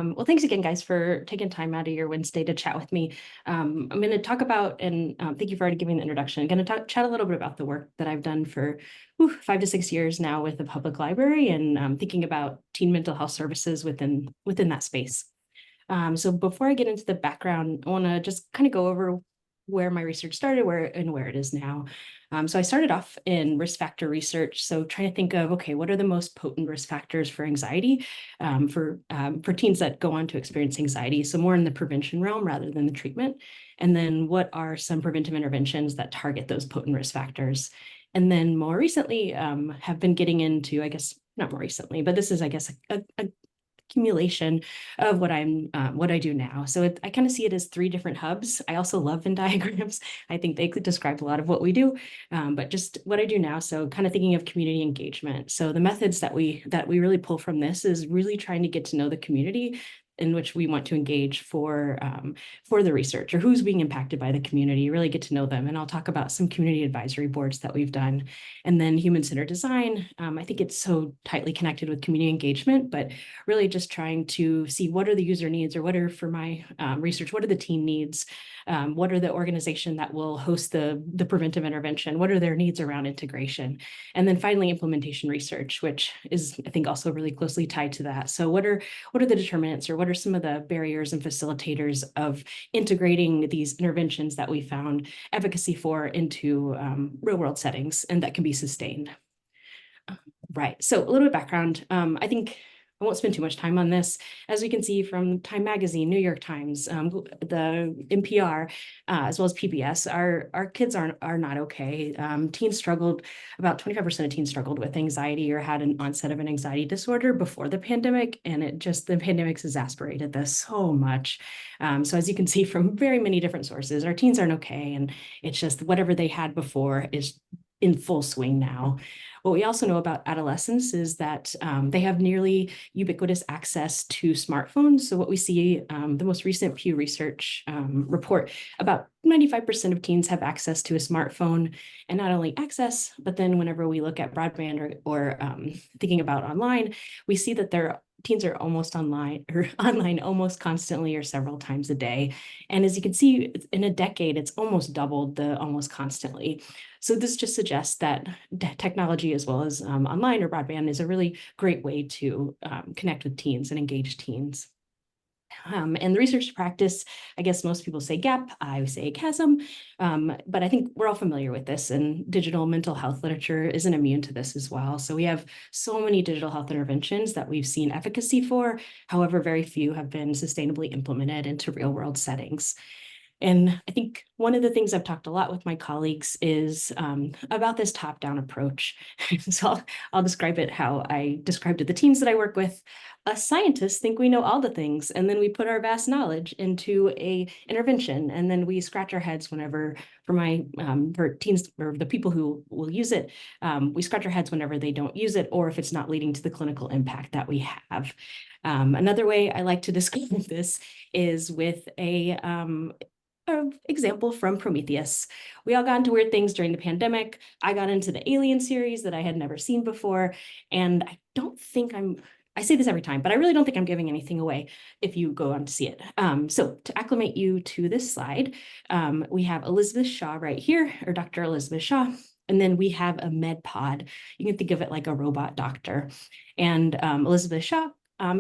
Well, thanks again, guys, for taking time out of your Wednesday to chat with me. I'm going to talk about, and thank you for already giving the introduction. I'm going to chat a little bit about the work that I've done for 5 to 6 years now with the public library, and thinking about teen mental health services within that space. So before I get into the background, I want to just kind of go over where my research started, where it is now. So I started off in risk factor research. So trying to think of, okay, what are the most potent risk factors for anxiety for teens that go on to experience anxiety? So more in the prevention realm rather than the treatment. And then what are some preventive interventions that target those potent risk factors? And then more recently have been getting into, I guess, not more recently, but this is, I guess, a accumulation of what I do now. So I kind of see it as 3 different hubs. I also love Venn diagrams. I think they could describe a lot of what we do, but just what I do now. So kind of thinking of community engagement. So the methods that we really pull from this is really trying to get to know the community in which we want to engage for the research, or who's being impacted by the community, really get to know them. And I'll talk about some community advisory boards that we've done. And then human-centered design, I think it's so tightly connected with community engagement, but really just trying to see what are the user needs, or what are, for my research, what are the teen needs? What are the organization that will host the preventive intervention? What are their needs around integration? And then finally, implementation research, which is, I think, also really closely tied to that. So what are the determinants, or what are some of the barriers and facilitators of integrating these interventions that we found efficacy for into real world settings and that can be sustained? Right. So a little bit of background. I think I won't spend too much time on this. As we can see from Time Magazine, New York Times, the NPR, as well as PBS, our kids are not okay. Teens struggled, about 25% of teens struggled with anxiety or had an onset of an anxiety disorder before the pandemic, and the pandemic's exasperated this so much. So as you can see from very many different sources, our teens aren't okay, and it's just whatever they had before is in full swing now. What we also know about adolescents is that they have nearly ubiquitous access to smartphones. So what we see, the most recent Pew Research report, about 95% of teens have access to a smartphone, and not only access, but then whenever we look at broadband or thinking about online, we see that teens are almost online almost constantly or several times a day. And as you can see, in a decade, it's almost doubled the almost constantly. So this just suggests that technology, as well as online or broadband, is a really great way to connect with teens and engage teens. And the research practice, I guess most people say gap, I say chasm, but I think we're all familiar with this, and digital mental health literature isn't immune to this as well. So we have so many digital health interventions that we've seen efficacy for, however, very few have been sustainably implemented into real world settings. And I think one of the things I've talked a lot with my colleagues is about this top-down approach. So I'll describe it how I described it. The teams that I work with, us scientists think we know all the things, and then we put our vast knowledge into a intervention, and then we scratch our heads whenever, for teens or the people who will use it, we scratch our heads whenever they don't use it, or if it's not leading to the clinical impact that we have. Another way I like to describe this is with an example from Prometheus. We all got into weird things during the pandemic. I got into the Alien series that I had never seen before. And I say this every time, but I really don't think I'm giving anything away if you go on to see it. So to acclimate you to this slide, we have Elizabeth Shaw right here, or Dr. Elizabeth Shaw. And then we have a med pod. You can think of it like a robot doctor. And Elizabeth Shaw,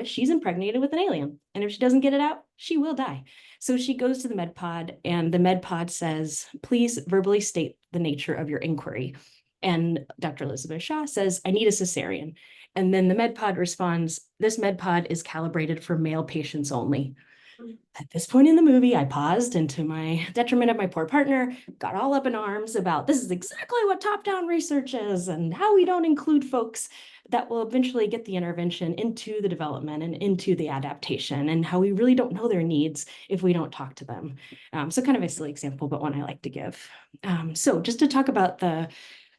she's impregnated with an alien. And if she doesn't get it out, she will die. So she goes to the med pod, and the med pod says, please verbally state the nature of your inquiry. And Dr. Elizabeth Shaw says, I need a cesarean. And then the med pod responds, this med pod is calibrated for male patients only. At this point in the movie, I paused, and to my detriment of my poor partner, got all up in arms about this is exactly what top-down research is, and how we don't include folks that will eventually get the intervention into the development and into the adaptation, and how we really don't know their needs if we don't talk to them. So kind of a silly example, but one I like to give. So just to talk about the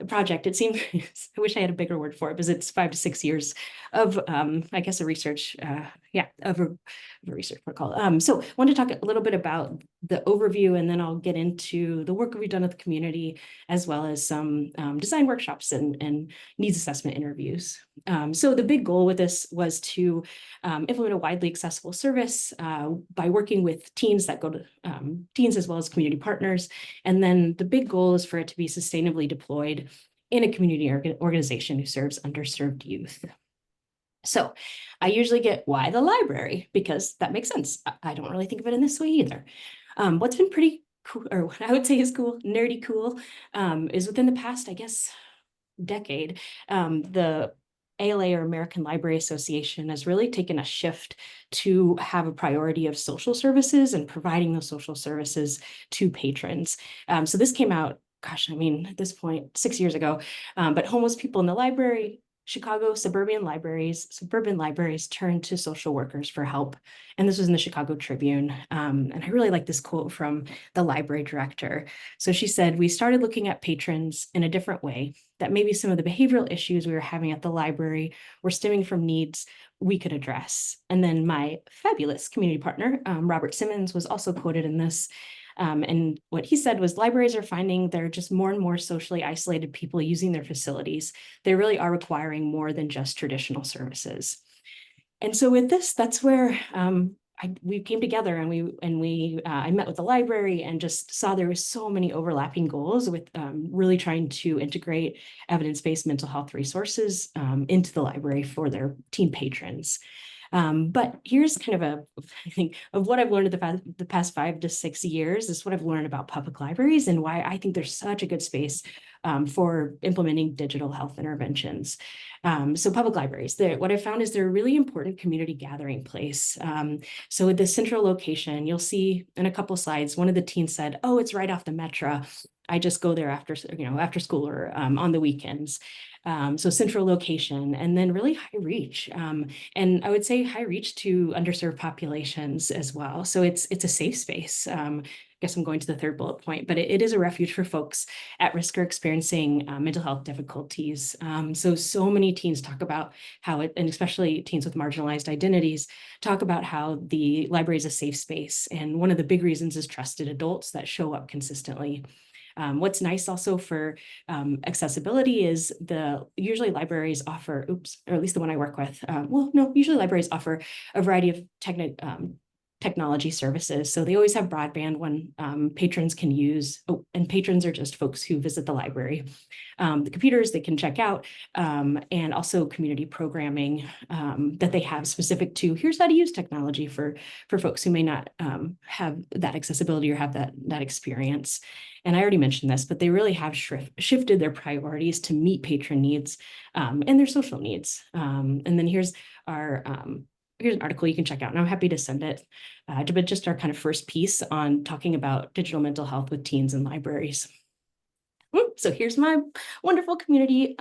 project, it seems, I wish I had a bigger word for it, because it's 5 to 6 years of, I guess, of a research protocol. So I want to talk a little bit about the overview, and then I'll get into the work we've done with the community, as well as some design workshops and needs assessment interviews. So the big goal with this was to implement a widely accessible service by working with teams that go to teens as well as community partners. And then the big goal is for it to be sustainably deployed in a community organization who serves underserved youth. So I usually get, why the library? Because that makes sense. I don't really think of it in this way either. What's been pretty cool, or what I would say is cool, nerdy cool, is within the past, I guess, decade, the ALA, or American Library Association, has really taken a shift to have a priority of social services and providing those social services to patrons. So this came out, gosh, I mean, at this point, 6 years ago, but homeless people in the library, Chicago suburban libraries turned to social workers for help. And this was in the Chicago Tribune. And I really like this quote from the library director. So she said, "We started looking at patrons in a different way, that maybe some of the behavioral issues we were having at the library were stemming from needs we could address." And then my fabulous community partner, Robert Simmons, was also quoted in this. And what he said was, libraries are finding there are just more and more socially isolated people using their facilities. They really are requiring more than just traditional services. And so with this, that's where we came together, and I met with the library and just saw there was so many overlapping goals with really trying to integrate evidence-based mental health resources into the library for their teen patrons. But here's kind of I think, of what I've learned the past 5 to 6 years. Is what I've learned about public libraries and why I think there's such a good space for implementing digital health interventions. So public libraries, what I found is they're a really important community gathering place. So with this central location, you'll see in a couple slides, one of the teens said, "Oh, it's right off the metro. I just go there after school or on the weekends." So central location, and then really high reach. And I would say high reach to underserved populations as well. So it's a safe space. I guess I'm going to the third bullet point, but it is a refuge for folks at risk or experiencing mental health difficulties. So many teens talk about how and especially teens with marginalized identities, talk about how the library is a safe space. And one of the big reasons is trusted adults that show up consistently. What's nice also for accessibility is usually libraries offer, or at least the one I work with, usually libraries offer a variety of technology services. So they always have broadband when patrons can use, and patrons are just folks who visit the library. The computers they can check out, and also community programming that they have specific to, here's how to use technology for folks who may not have that accessibility or have that experience. And I already mentioned this, but they really have shifted their priorities to meet patron needs and their social needs. And then here's an article you can check out, and I'm happy to send it, but just our kind of first piece on talking about digital mental health with teens and libraries. So here's my wonderful community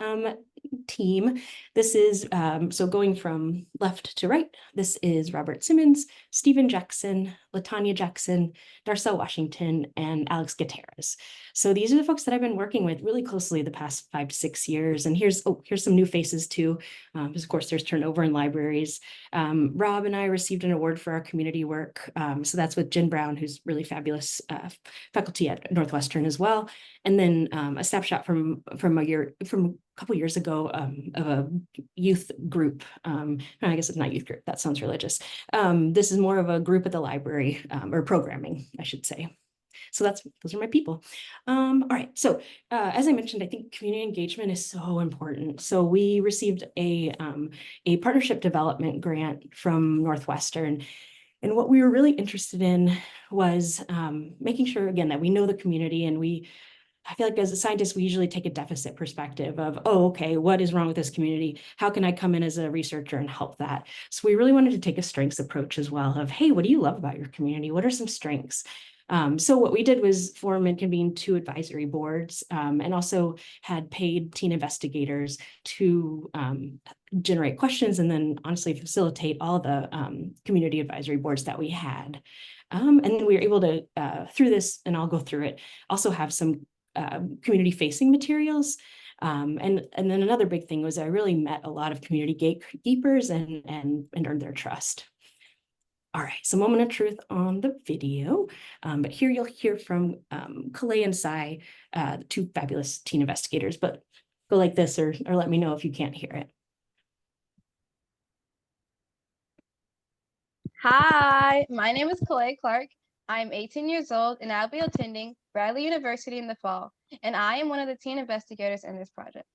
team. This is, so going from left to right, this is Robert Simmons, Stephen Jackson, Latanya Jackson, Darcel Washington, and Alex Gutierrez. So these are the folks that I've been working with really closely the past 5 to 6 years. And here's some new faces too, because of course there's turnover in libraries. Rob and I received an award for our community work. So that's with Jen Brown, who's really fabulous faculty at Northwestern as well. And then a snapshot from a couple years ago of a youth group. I guess it's not youth group, that sounds religious. This is more of a group at the library, or programming, I should say. So those are my people. All right, so as I mentioned, I think community engagement is so important. So we received a partnership development grant from Northwestern. And what we were really interested in was making sure, again, that we know the community, and I feel like as a scientist, we usually take a deficit perspective of, oh, okay, what is wrong with this community? How can I come in as a researcher and help that? So we really wanted to take a strengths approach as well of, hey, what do you love about your community? What are some strengths? So what we did was form and convene 2 advisory boards, and also had paid teen investigators to generate questions and then honestly facilitate all the community advisory boards that we had. And then we were able to, through this, and I'll go through it, also have some community facing materials. And then another big thing was I really met a lot of community gatekeepers and earned their trust. All right, so moment of truth on the video, but here you'll hear from Kalei and Sai, the two fabulous teen investigators, but go like this or let me know if you can't hear it. Hi, my name is Kalei Clark. I'm 18 years old and I'll be attending Bradley University in the fall, and I am one of the teen investigators in this project.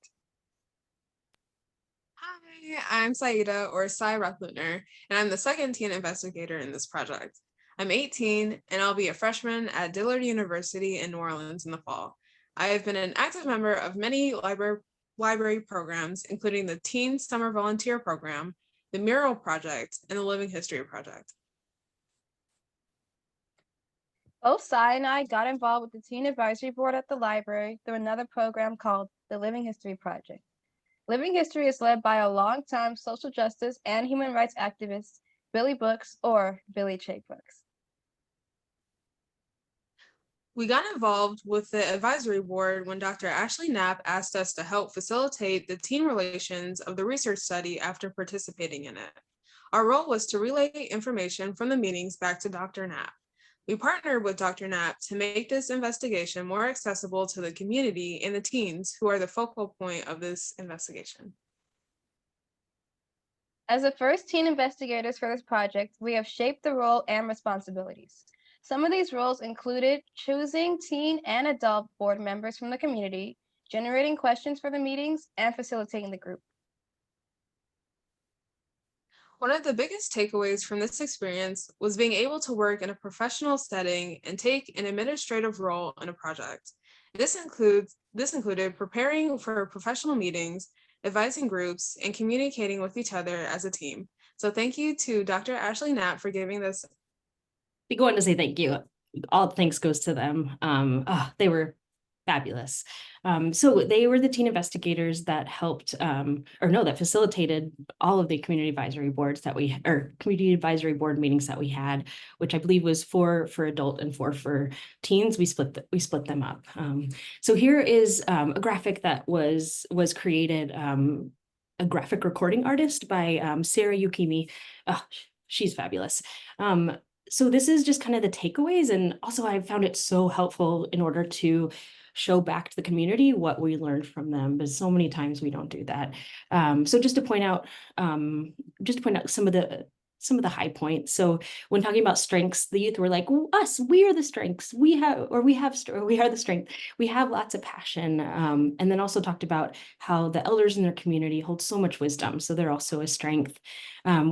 Hi, I'm Saida or Sai Rucklutner, and I'm the second teen investigator in this project. I'm 18 and I'll be a freshman at Dillard University in New Orleans in the fall. I have been an active member of many library programs, including the Teen Summer Volunteer Program, the Mural Project, and the Living History Project. Both Sai and I got involved with the Teen Advisory Board at the library through another program called the Living History Project. Living History is led by a longtime social justice and human rights activist, Billy Books, or Billy Che Books. We got involved with the advisory board when Dr. Ashley Knapp asked us to help facilitate the teen relations of the research study after participating in it. Our role was to relay information from the meetings back to Dr. Knapp. We partnered with Dr. Knapp to make this investigation more accessible to the community and the teens who are the focal point of this investigation. As the first teen investigators for this project, we have shaped the role and responsibilities. Some of these roles included choosing teen and adult board members from the community, generating questions for the meetings, and facilitating the group. One of the biggest takeaways from this experience was being able to work in a professional setting and take an administrative role in a project. This included preparing for professional meetings, advising groups, and communicating with each other as a team. So thank you to Dr. Ashley Knapp for giving this. Be going to say thank you. All thanks goes to them. They were fabulous. So they were the teen investigators that helped, that facilitated all of the community advisory boards community advisory board meetings that we had, which I believe was 4 for adult and 4 for teens. We split them up. So here is a graphic that was created, a graphic recording artist by Sarah Yukimi. Oh, she's fabulous. So this is just kind of the takeaways. And also I found it so helpful in order to show back to the community what we learned from them, but so many times we don't do that. So just to point out some of the high points. So when talking about strengths, the youth were like, we are the strengths. We are the strength. We have lots of passion. And then also talked about how the elders in their community hold so much wisdom. So they're also a strength. I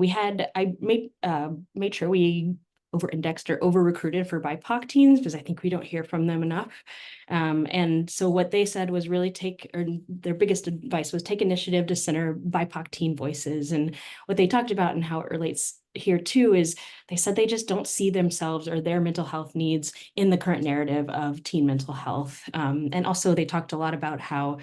made sure we over-indexed or over-recruited for BIPOC teens because I think we don't hear from them enough. And so what they said was really their biggest advice was take initiative to center BIPOC teen voices. And what they talked about and how it relates here too is they said they just don't see themselves or their mental health needs in the current narrative of teen mental health. And also they talked a lot about how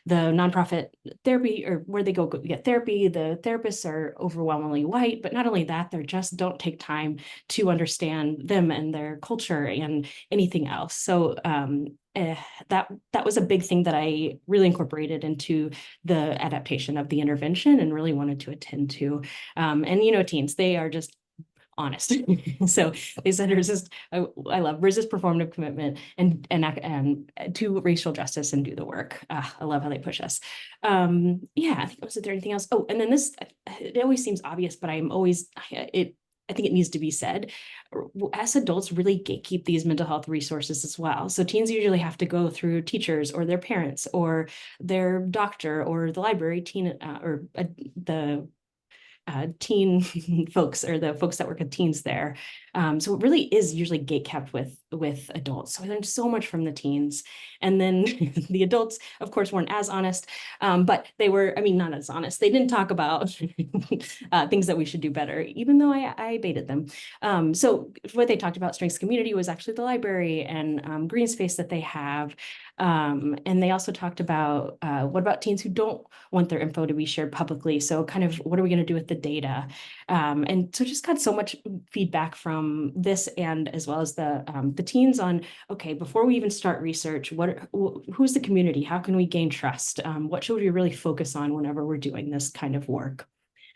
the nonprofit therapy or where they go get therapy, the therapists are overwhelmingly white, but not only that, they just don't take time to understand them and their culture and anything else. So that was a big thing that I really incorporated into the adaptation of the intervention and really wanted to attend to. And teens, they are just honest. So they said I love resist performative commitment and to racial justice and do the work. I love how they push us. I think was there anything else? Oh, and then this, it always seems obvious, but I think it needs to be said. As adults, really gatekeep these mental health resources as well. So teens usually have to go through teachers or their parents or their doctor or the library teen folks or the folks that work with teens there. So it really is usually gatekept with adults. So I learned so much from the teens. And then the adults, of course, weren't as honest, but they were, not as honest. They didn't talk about things that we should do better, even though I baited them. So what they talked about strengths community was actually the library and green space that they have. And they also talked about what about teens who don't want their info to be shared publicly? So kind of what are we going to do with the data? And so just got so much feedback from this and as well as the teens on, okay, before we even start research, who's the community? How can we gain trust? What should we really focus on whenever we're doing this kind of work?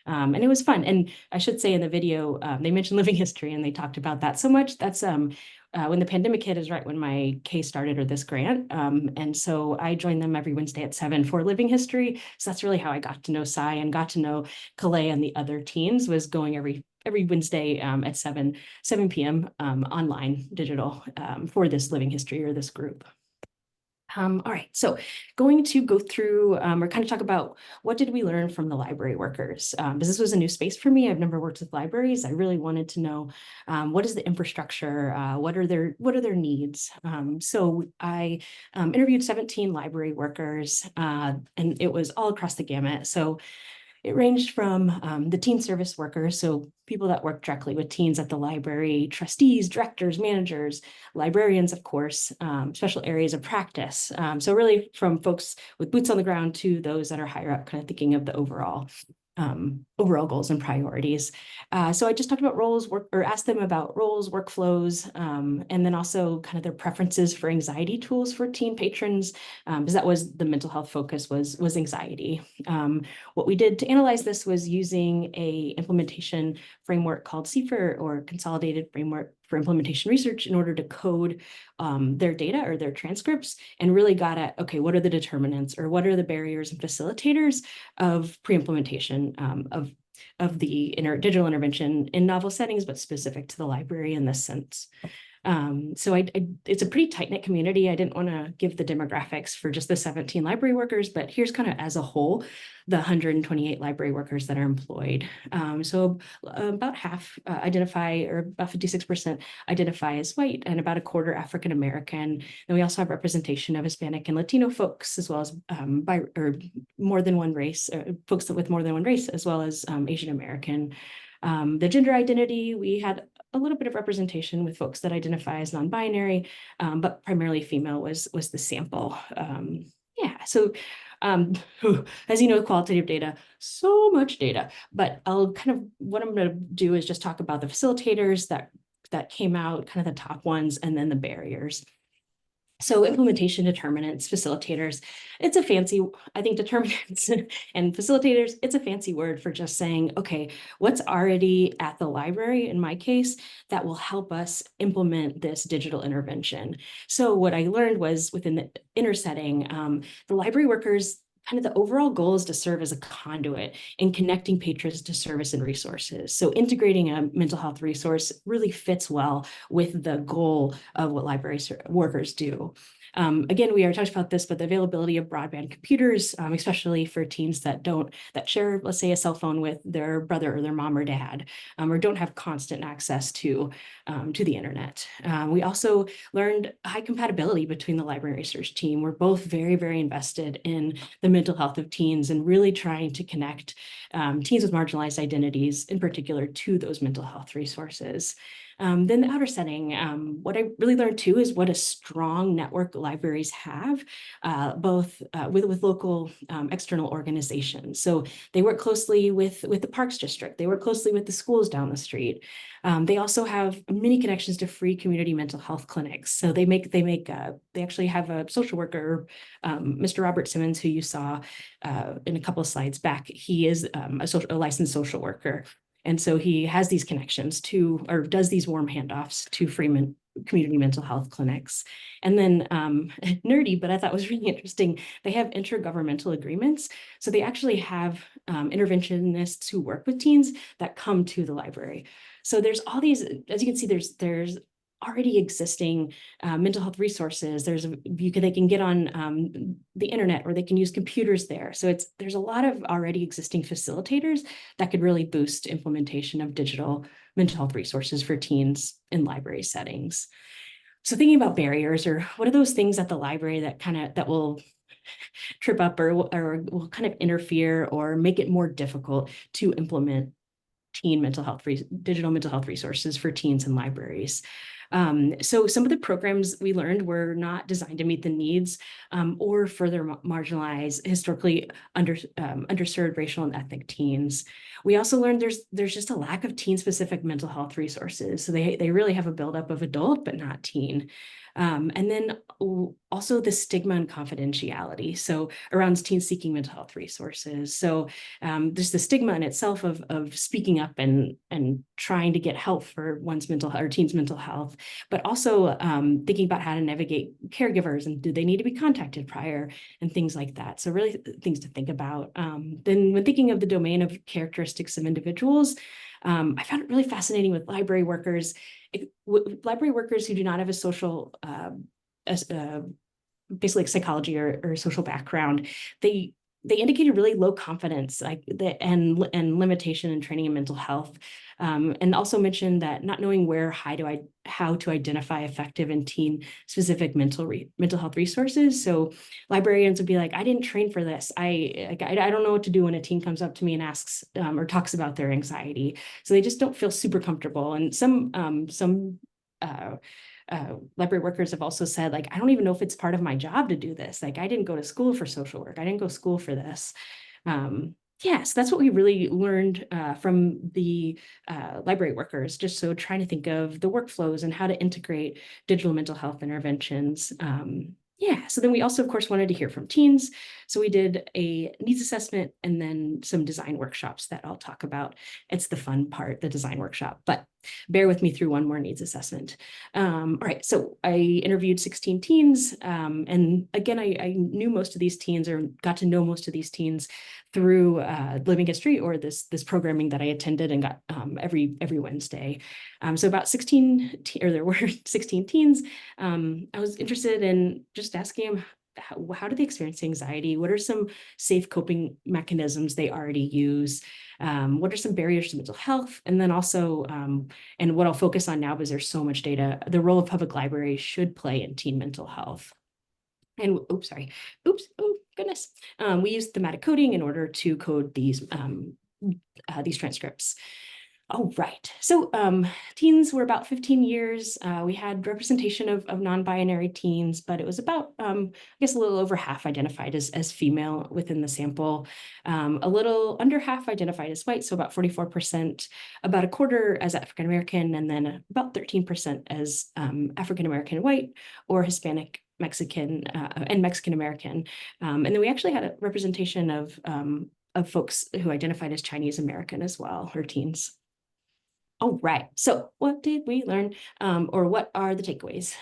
And it was fun. And I should say in the video, they mentioned living history and they talked about that so much. That's when the pandemic hit is right when my case started, or this grant. And so I joined them every Wednesday at 7 for living history. So that's really how I got to know Cy and got to know Calais and the other teens, was going every Wednesday at 7 p.m. Online digital for this living history, or this group. All right, so going to go through or kind of talk about what did we learn from the library workers, because this was a new space for me. I've never worked with libraries. I really wanted to know what is the infrastructure, what are their needs. So I interviewed 17 library workers, and it was all across the gamut. So it ranged from the teen service workers, so people that work directly with teens at the library, trustees, directors, managers, librarians, of course, special areas of practice. So really from folks with boots on the ground to those that are higher up, kind of thinking of the overall goals and priorities. So I just talked about roles, or asked them about roles, workflows, and then also kind of their preferences for anxiety tools for teen patrons, because that was the mental health focus, was anxiety. What we did to analyze this was using a implementation framework called CFIR, or Consolidated Framework for Implementation Research, in order to code their data or their transcripts, and really got at, okay, what are the determinants, or what are the barriers and facilitators of pre-implementation of the digital intervention in novel settings, but specific to the library in this sense. So it's a pretty tight-knit community. I didn't want to give the demographics for just the 17 library workers, but here's kind of as a whole, the 128 library workers that are employed. So about half identify, or about 56% identify as white, and about a quarter African American. And we also have representation of Hispanic and Latino folks, as well as more than one race, folks with more than one race, as well as Asian American. The gender identity, we had a little bit of representation with folks that identify as non-binary, but primarily female was the sample. Yeah, so as you know, qualitative data, so much data, but what I'm going to do is just talk about the facilitators that came out, kind of the top ones, and then the barriers. So implementation determinants, facilitators, it's a fancy, I think determinants and facilitators, it's a fancy word for just saying, okay, what's already at the library, in my case, that will help us implement this digital intervention. So what I learned was, within the inner setting, the library workers, kind of the overall goal is to serve as a conduit in connecting patrons to service and resources. So integrating a mental health resource really fits well with the goal of what library workers do. Again, we already talked about this, but the availability of broadband computers, especially for teens that share, let's say, a cell phone with their brother or their mom or dad, or don't have constant access to the internet. We also learned high compatibility between the library research team. We're both very, very invested in the mental health of teens, and really trying to connect teens with marginalized identities, in particular, to those mental health resources. Then the outer setting, what I really learned too is what a strong network libraries have, both with local external organizations. So they work closely with the Parks District. They work closely with the schools down the street. They also have many connections to free community mental health clinics. So they actually have a social worker, Mr. Robert Simmons, who you saw in a couple of slides back. He is a licensed social worker. And so he has these connections to, or does these warm handoffs to free community mental health clinics. And then nerdy, but I thought was really interesting, they have intergovernmental agreements. So they actually have interventionists who work with teens that come to the library. So there's all these, as you can see, there's already existing mental health resources. They can get on the internet, or they can use computers there. So there's a lot of already existing facilitators that could really boost implementation of digital mental health resources for teens in library settings. So thinking about barriers, or what are those things at the library that will trip up, or will kind of interfere or make it more difficult to implement digital mental health resources for teens in libraries. So some of the programs we learned were not designed to meet the needs or further marginalize historically underserved racial and ethnic teens. We also learned there's just a lack of teen-specific mental health resources. So they really have a buildup of adult, but not teen. And then also the stigma and confidentiality. So around teens seeking mental health resources. So there's the stigma in itself of speaking up and trying to get help for one's mental health or teens' mental health, but also thinking about how to navigate caregivers and do they need to be contacted prior and things like that. So really things to think about. Then when thinking of the domain of characteristics of individuals, I found it really fascinating with library workers. Library workers who do not have a social, basically like psychology or social background, they indicated really low confidence, like and limitation in training in mental health, and also mentioned that not knowing how to identify effective and teen specific mental health resources. So librarians would be like, I didn't train for this. I don't know what to do when a teen comes up to me and asks or talks about their anxiety. So they just don't feel super comfortable. And some library workers have also said, like, I don't even know if it's part of my job to do this. Like, I didn't go to school for social work. I didn't go to school for this. Yeah, so that's what we really learned from the library workers, just so trying to think of the workflows and how to integrate digital mental health interventions. Yeah, so then we also, of course, wanted to hear from teens. So we did a needs assessment and then some design workshops that I'll talk about. It's the fun part, the design workshop, but bear with me through one more needs assessment. All right, so I interviewed 16 teens. And again, I knew most of these teens or got to know most of these teens through Living History or this programming that I attended and got every Wednesday. So about 16, there were 16 teens. I was interested in just asking them, how do they experience anxiety? What are some safe coping mechanisms they already use? What are some barriers to mental health? And then also, and what I'll focus on now, because there's so much data, the role of public libraries should play in teen mental health. And oh goodness. We use thematic coding in order to code these transcripts. Oh, right. So teens were about 15 years. We had representation of non-binary teens, but it was about, I guess, a little over half identified as female within the sample. A little under half identified as white, so about 44%, about a quarter as African-American, and then about 13% as African-American white or Hispanic Mexican and Mexican-American. And then we actually had a representation of folks who identified as Chinese American as well, or teens. All right, so what did we learn, or what are the takeaways?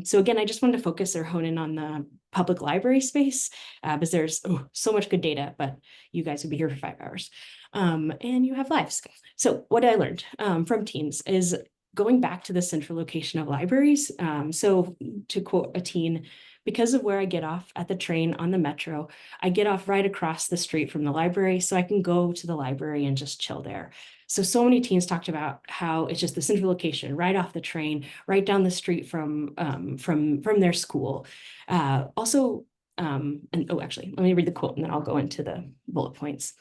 So again, I just wanted to focus or hone in on the public library space because there's so much good data, but you guys would be here for 5 hours and you have lives. So what I learned from teens is going back to the central location of libraries. So to quote a teen, because of where I get off at the train on the metro, I get off right across the street from the library, so I can go to the library and just chill there. So many teens talked about how it's just the central location, right off the train, right down the street from their school. Also, and actually, let me read the quote and then I'll go into the bullet points.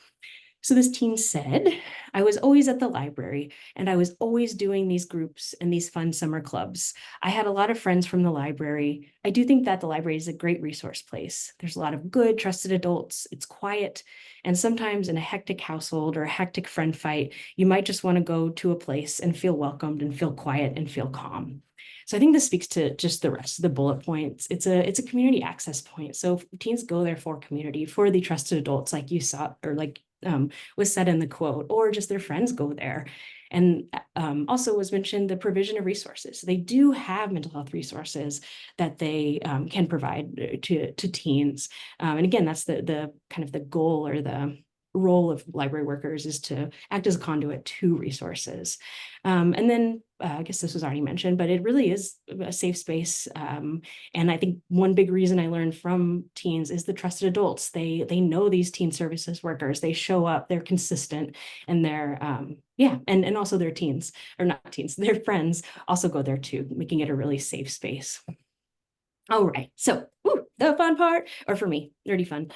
So this teen said, I was always at the library and I was always doing these groups and these fun summer clubs. I had a lot of friends from the library. I do think that the library is a great resource place. There's a lot of good, trusted adults. It's quiet. And sometimes in a hectic household or a hectic friend fight, you might just want to go to a place and feel welcomed and feel quiet and feel calm. So I think this speaks to just the rest of the bullet points. It's a community access point. So teens go there for community, for the trusted adults, like you saw, or like was said in the quote, or just their friends go there. And also was mentioned the provision of resources. They do have mental health resources that they can provide to teens. And again, that's the kind of the goal or the role of library workers is to act as a conduit to resources. And then I guess this was already mentioned, but it really is a safe space. And I think one big reason I learned from teens is the trusted adults. They know these teen services workers. They show up, they're consistent, and they're, and also their teens, or not teens, their friends also go there too, making it a really safe space. All right, so the fun part, or for me, nerdy fun,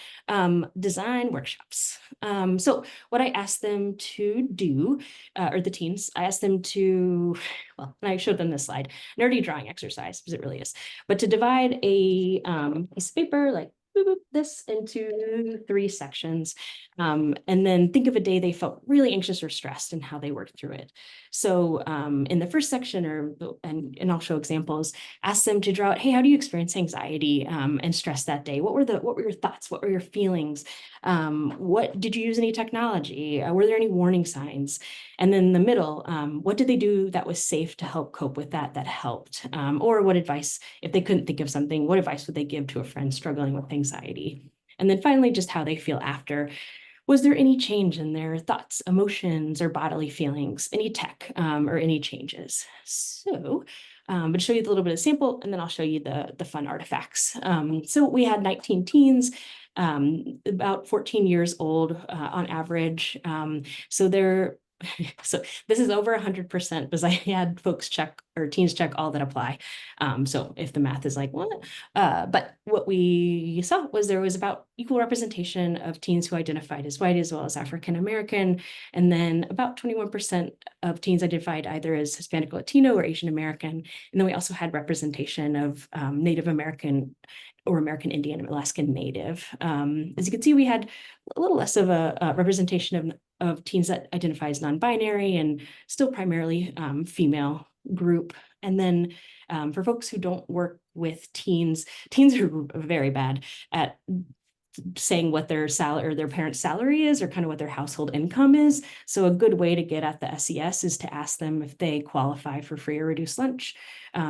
design workshops. So what I asked them to do, or the teens, I asked them to, well, and I showed them this slide, nerdy drawing exercise, because it really is, but to divide a piece of paper, like this into 3 sections, and then think of a day they felt really anxious or stressed and how they worked through it. So in the first section, and I'll show examples, ask them to draw out, hey, how do you experience anxiety and stress that day? What were your thoughts? What were your feelings? What did you use any technology? Were there any warning signs? And then in the middle, what did they do that was safe to help cope with that helped? Or what advice, if they couldn't think of something, what advice would they give to a friend struggling with anxiety? And then finally, just how they feel after. Was there any change in their thoughts, emotions, or bodily feelings, any tech or any changes? So but show you a little bit of sample, and then I'll show you the fun artifacts. So we had 19 teens, about 14 years old on average. So they're so this is over 100% because I had folks check or teens check all that apply. So if the math is like what, but what we saw was there was about equal representation of teens who identified as white as well as African American, and then about 21% of teens identified either as Hispanic, Latino, or Asian American, and then we also had representation of Native American or American Indian and Alaskan Native. As you can see, we had a little less of a representation of teens that identify as non-binary and still primarily female group. And then for folks who don't work with teens are very bad at saying what their salary or their parents' salary is, or kind of what their household income is. So a good way to get at the SES is to ask them if they qualify for free or reduced lunch.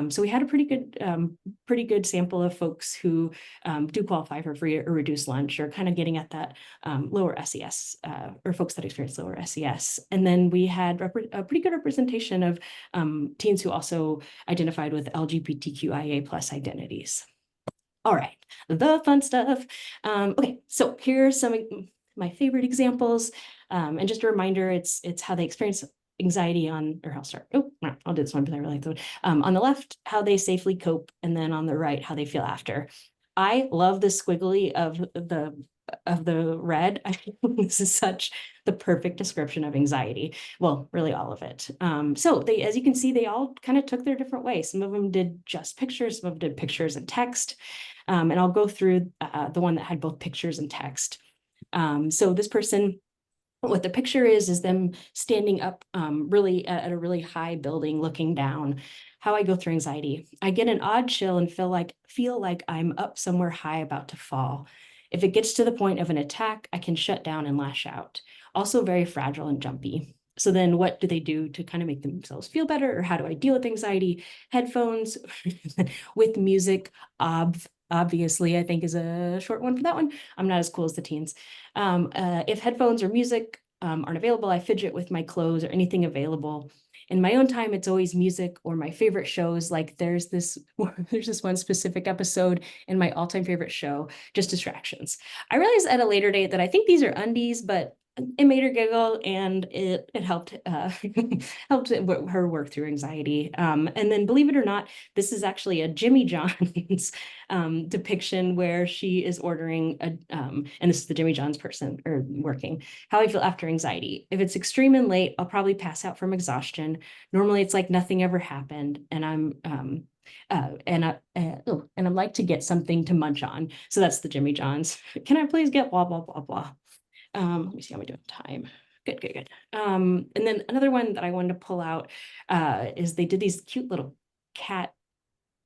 So we had a pretty good sample of folks who do qualify for free or reduced lunch, or kind of getting at that lower SES or folks that experience lower SES. And then we had a pretty good representation of teens who also identified with LGBTQIA plus identities. All right, the fun stuff. Okay, so here's some of my favorite examples. And just a reminder, it's how they experience anxiety on, or I'll start. Oh, I'll do this one because I really like the one. On the left, how they safely cope, and then on the right, how they feel after. I love the squiggly of the red. I think this is such the perfect description of anxiety. Well, really all of it. So they, as you can see, they all kind of took their different way. Some of them did just pictures, some of them did pictures and text. And I'll go through the one that had both pictures and text. So this person, what the picture is them standing up really at a really high building looking down. How I go through anxiety. I get an odd chill and feel like I'm up somewhere high about to fall. If it gets to the point of an attack, I can shut down and lash out. Also very fragile and jumpy. So then what do they do to kind of make themselves feel better, or how do I deal with anxiety? Headphones with music, obviously, I think is a short one for that one. I'm not as cool as the teens. If headphones or music aren't available, I fidget with my clothes or anything available. In my own time, it's always music or my favorite shows. Like there's this one specific episode in my all-time favorite show, Just Distractions. I realized at a later date that I think these are undies, but it made her giggle, and it helped helped her work through anxiety. And then, believe it or not, this is actually a Jimmy John's depiction where she is ordering and this is the Jimmy John's person or working. How I feel after anxiety. If it's extreme and late, I'll probably pass out from exhaustion. Normally, it's like nothing ever happened, and I'm like to get something to munch on. So that's the Jimmy John's. Can I please get blah blah blah blah? Let me see how we do in time. Good. And then another one that I wanted to pull out is they did these cute little cat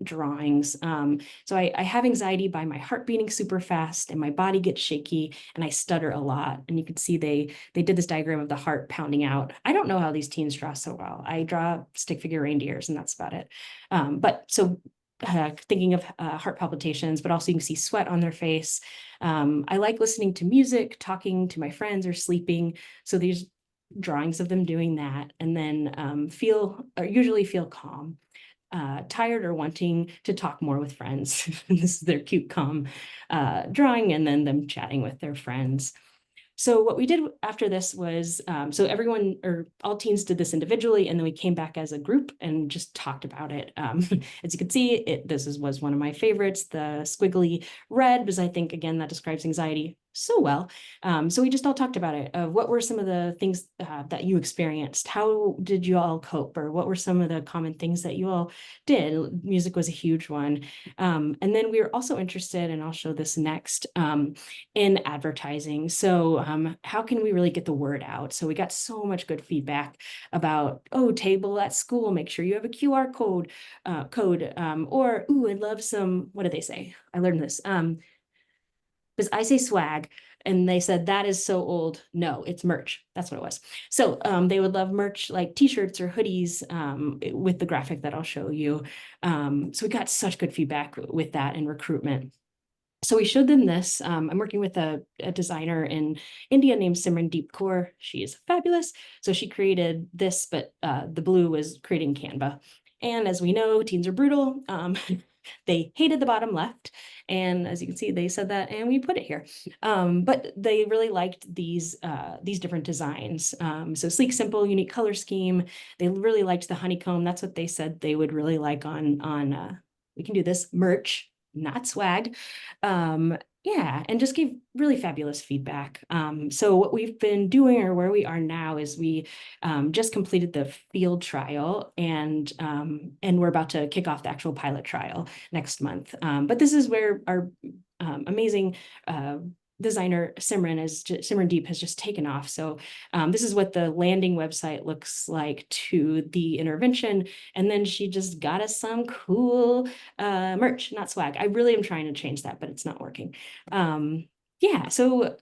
drawings. So I have anxiety by my heart beating super fast and my body gets shaky and I stutter a lot. And you can see they did this diagram of the heart pounding out. I don't know how these teens draw so well. I draw stick figure reindeers and that's about it. But so thinking of heart palpitations, but also you can see sweat on their face. I like listening to music, talking to my friends, or sleeping. So these drawings of them doing that, and then usually feel calm, tired, or wanting to talk more with friends. This is their cute, calm drawing, and then them chatting with their friends. So what we did after this was, so everyone or all teens did this individually, and then we came back as a group and just talked about it. As you can see, was one of my favorites, the squiggly red, because I think, again, that describes anxiety so well. So we just all talked about it. What were some of the things that you experienced? How did you all cope? Or what were some of the common things that you all did? Music was a huge one. And then we were also interested, and I'll show this next, in advertising. So how can we really get the word out? So we got so much good feedback about, oh, table at school, make sure you have a QR code, or, ooh, I love some, what did they say? I learned this. Because I say swag, and they said that is so old. No, it's merch. That's what it was. So they would love merch like t-shirts or hoodies with the graphic that I'll show you. So we got such good feedback with that in recruitment. So we showed them this. I'm working with a designer in India named Simrandeep Kaur. She is fabulous. So she created this, but the blue was creating Canva. And as we know, teens are brutal. They hated the bottom left. And as you can see, they said that, and we put it here. But they really liked these different designs. So sleek, simple, unique color scheme. They really liked the honeycomb. That's what they said they would really like on we can do this, merch, not swag. Yeah, and just gave really fabulous feedback. So what we've been doing, or where we are now, is we just completed the field trial, and we're about to kick off the actual pilot trial next month. But this is where our amazing designer Simrandeep has just taken off. So this is what the landing website looks like to the intervention. And then she just got us some cool merch, not swag. I really am trying to change that, but it's not working. Yeah, so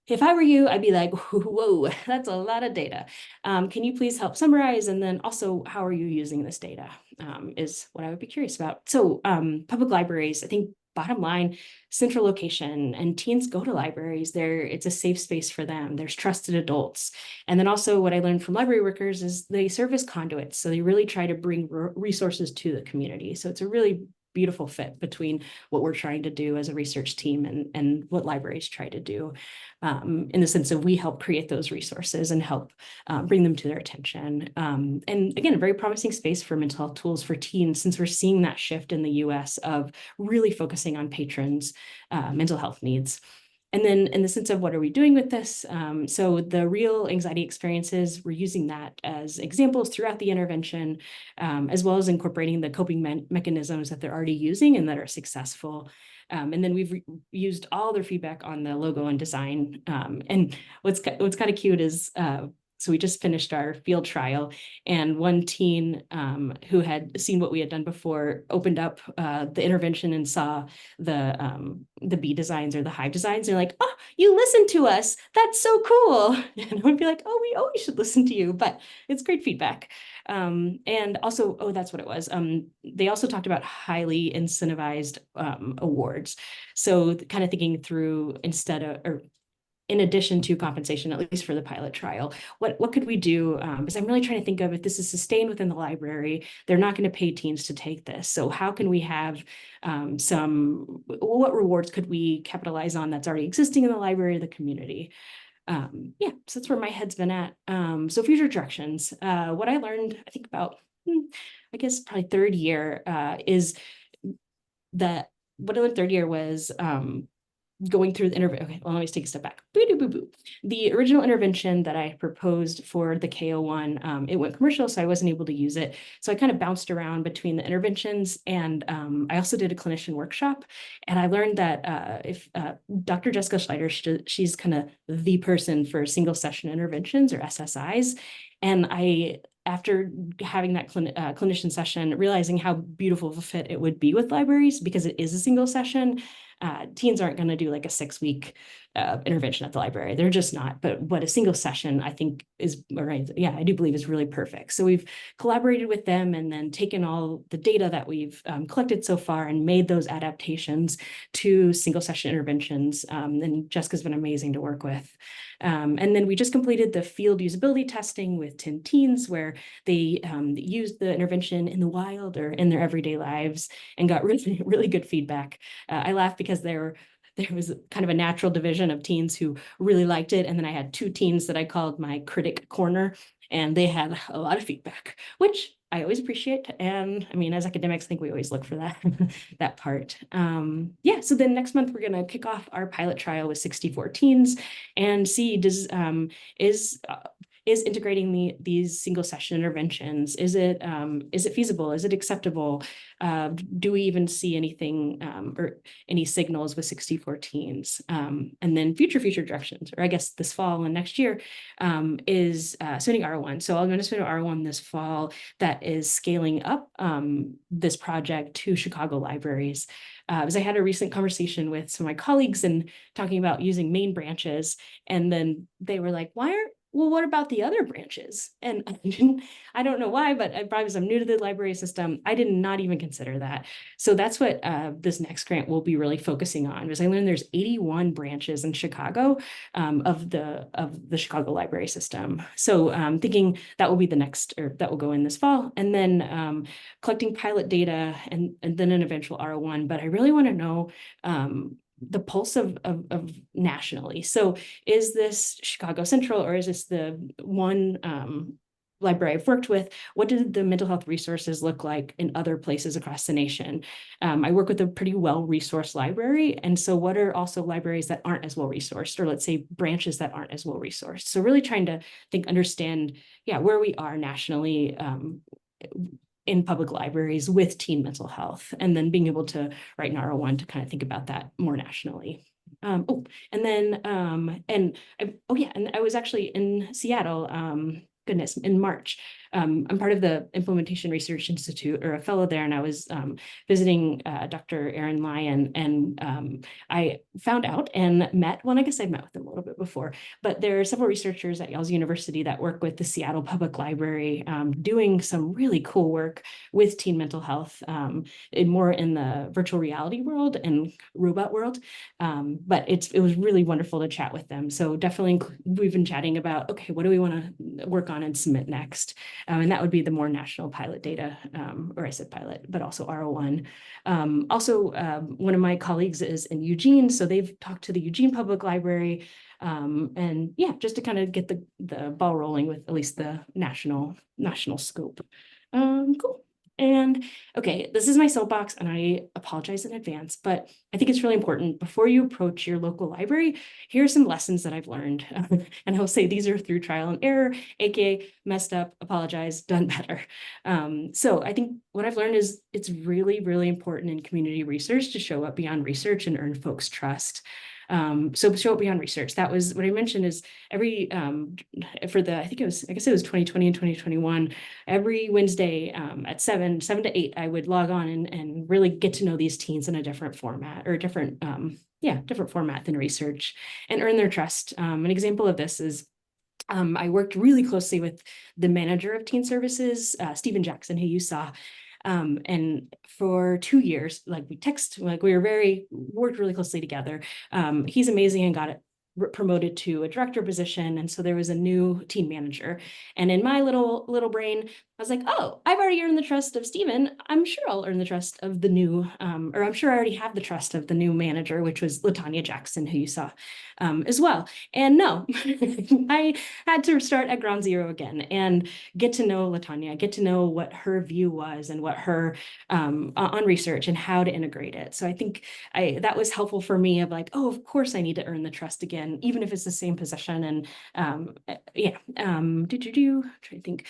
if I were you, I'd be like, whoa, that's a lot of data. Can you please help summarize? And then also, how are you using this data is what I would be curious about. So public libraries, I think bottom line, central location, and teens go to libraries. It's a safe space for them. There's trusted adults. And then also what I learned from library workers is they serve as conduits. So they really try to bring resources to the community. So it's a really beautiful fit between what we're trying to do as a research team and what libraries try to do, in the sense of we help create those resources and help bring them to their attention. And again, a very promising space for mental health tools for teens, since we're seeing that shift in the US of really focusing on patrons' mental health needs. And then in the sense of what are we doing with this? So the real anxiety experiences, we're using that as examples throughout the intervention, as well as incorporating the coping mechanisms that they're already using and that are successful. And then we've used all their feedback on the logo and design. And what's kind of cute is, so we just finished our field trial, and one teen who had seen what we had done before opened up the intervention and saw the bee designs or the hive designs. They're like, oh, you listened to us. That's so cool. And I would be like, oh, we always should listen to you, but it's great feedback. And also, oh, that's what it was. They also talked about highly incentivized awards. So kind of thinking through instead of, or in addition to compensation, at least for the pilot trial, what could we do? Because I'm really trying to think of, if this is sustained within the library, they're not going to pay teens to take this. So how can we have what rewards could we capitalize on that's already existing in the library, the community? Yeah, so that's where my head's been at. So future directions. What I learned, I think about, I guess probably third year, is that what I learned third year was going through the intervention. Okay, well, let me take a step back. The original intervention that I proposed for the KO1, it went commercial, so I wasn't able to use it. So I kind of bounced around between the interventions, and I also did a clinician workshop. And I learned that if Dr. Jessica Schleider, she's kind of the person for single session interventions, or SSIs. And after having that clinician session, realizing how beautiful of a fit it would be with libraries, because it is a single session. Teens aren't going to do like a 6-week intervention at the library. They're just not. But what a single session, I think, is, I do believe is really perfect. So we've collaborated with them and then taken all the data that we've collected so far and made those adaptations to single session interventions. And Jessica's been amazing to work with. And then we just completed the field usability testing with 10 teens, where they used the intervention in the wild or in their everyday lives and got really, really good feedback. I laugh because they're there was kind of a natural division of teens who really liked it. And then I had two teens that I called my critic corner, and they had a lot of feedback, which I always appreciate. And I mean, as academics, I think we always look for that, that part. Yeah, so then next month, we're going to kick off our pilot trial with 64 teens and see, is integrating these single session interventions, is it feasible? Is it acceptable? Do we even see anything or any signals with 64 teens? And then future directions, or I guess this fall and next year, is submitting R1. So I'm going to submit R1 this fall that is scaling up this project to Chicago libraries. Because I had a recent conversation with some of my colleagues and talking about using main branches, and then they were like, well, what about the other branches? And I don't know why, but probably because I'm new to the library system, I did not even consider that. So that's what this next grant will be really focusing on, because I learned there's 81 branches in Chicago of the Chicago library system. So thinking that will be the next, or that will go in this fall, and then collecting pilot data and then an eventual R1. But I really want to know the pulse of nationally. So is this Chicago Central, or is this the one library I've worked with? What did the mental health resources look like in other places across the nation? I work with a pretty well-resourced library. And so what are also libraries that aren't as well-resourced, or let's say branches that aren't as well-resourced? So really trying to understand, where we are nationally in public libraries with teen mental health, and then being able to write an R1 to kind of think about that more nationally. And I was actually in Seattle, in March. I'm part of the Implementation Research Institute, or a fellow there, and I was visiting Dr. Aaron Lyon, and I found out and met, well, I guess I've met with them a little bit before, but there are several researchers at Yale University that work with the Seattle Public Library, doing some really cool work with teen mental health, more in the virtual reality world and robot world. But it was really wonderful to chat with them. So definitely we've been chatting about, okay, what do we want to work on and submit next? And that would be the more national pilot data, or I said pilot, but also R01. One of my colleagues is in Eugene, so they've talked to the Eugene Public Library, and yeah, just to kind of get the ball rolling with at least the national scope. Cool. And okay, this is my soapbox, and I apologize in advance, but I think it's really important before you approach your local library. Here are some lessons that I've learned. And I'll say these are through trial and error, aka messed up, apologize, done better. So I think what I've learned is it's really, really important in community research to show up beyond research and earn folks' trust. So show up beyond research. That was what I mentioned is every, I guess it was 2020 and 2021, every Wednesday at 7 to 8, I would log on and really get to know these teens in a different format, or different format than research, and earn their trust. An example of this is I worked really closely with the manager of teen services, Stephen Jackson, who you saw. And for 2 years, we worked really closely together. He's amazing and got it promoted to a director position. And so there was a new team manager. And in my little brain, I was like, oh, I've already earned the trust of Stephen. I'm sure I'll earn the trust of the new, or I'm sure I already have the trust of the new manager, which was LaTanya Jackson, who you saw as well. And no, I had to start at ground zero again and get to know LaTanya, get to know what her view was and what her on research and how to integrate it. So I think that was helpful for me of like, oh, of course I need to earn the trust again, even if it's the same position. And trying to think,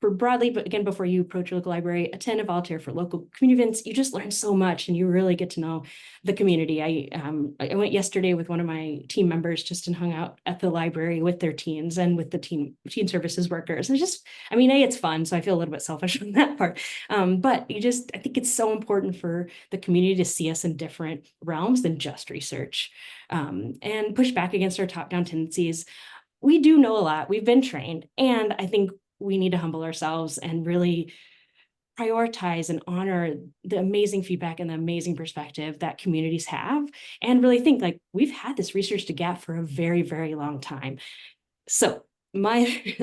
for broadly, but again, before you approach your local library, attend and volunteer for local community events. You just learn so much, and you really get to know the community. I went yesterday with one of my team members just and hung out at the library with their teens and with the teen services workers. And it's fun, so I feel a little bit selfish on that part. But I think it's so important for the community to see us in different realms than just research, and push back against our top-down tendencies. We do know a lot. We've been trained, and I think we need to humble ourselves and really prioritize and honor the amazing feedback and the amazing perspective that communities have, and really think like we've had this research to gap for a very, very long time. So I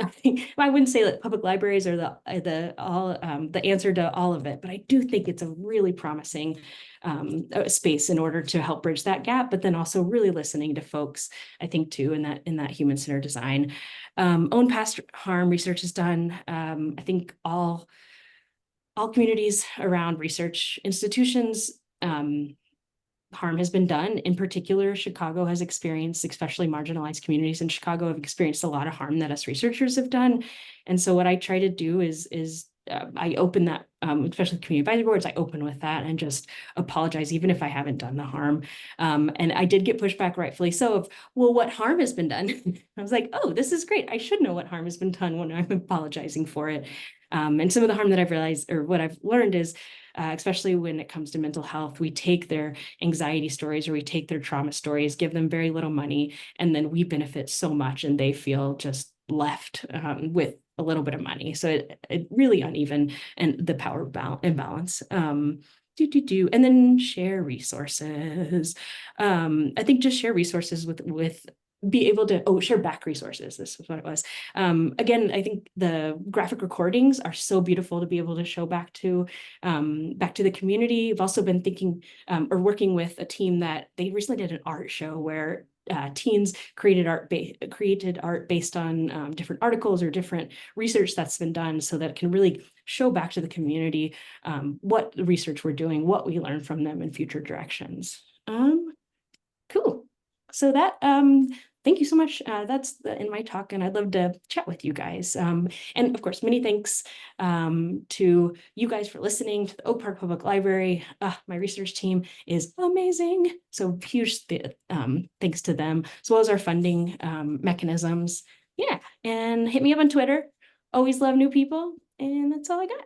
wouldn't say that public libraries are the answer to all of it, but I do think it's a really promising space in order to help bridge that gap, but then also really listening to folks, I think too, in that human-centered design. Own past harm research is done. I think all communities around research institutions, harm has been done. In particular, Chicago has experienced, especially marginalized communities in Chicago have experienced a lot of harm that us researchers have done. And so what I try to do is I open that, especially community advisory boards, I open with that and just apologize, even if I haven't done the harm. And I did get pushback, rightfully so, of, well, what harm has been done? I was like, oh, this is great. I should know what harm has been done when I'm apologizing for it. And some of the harm that I've realized, or what I've learned is, especially when it comes to mental health, we take their anxiety stories or we take their trauma stories, give them very little money, and then we benefit so much and they feel just left with a little bit of money. So it really uneven, and the power imbalance. And then share resources. I think just share resources with be able to share back resources. This is what it was. Again, I think the graphic recordings are so beautiful to be able to show back to the community. I've also been thinking or working with a team that they recently did an art show where teens created art based on different articles or different research that's been done, so that it can really show back to the community what the research we're doing, what we learn from them in future directions. Cool. So that thank you so much. That's in my talk, and I'd love to chat with you guys. And of course, many thanks to you guys for listening to the Oak Park Public Library. My research team is amazing. So huge thanks to them, as well as our funding mechanisms. Yeah, and hit me up on Twitter. Always love new people, and that's all I got.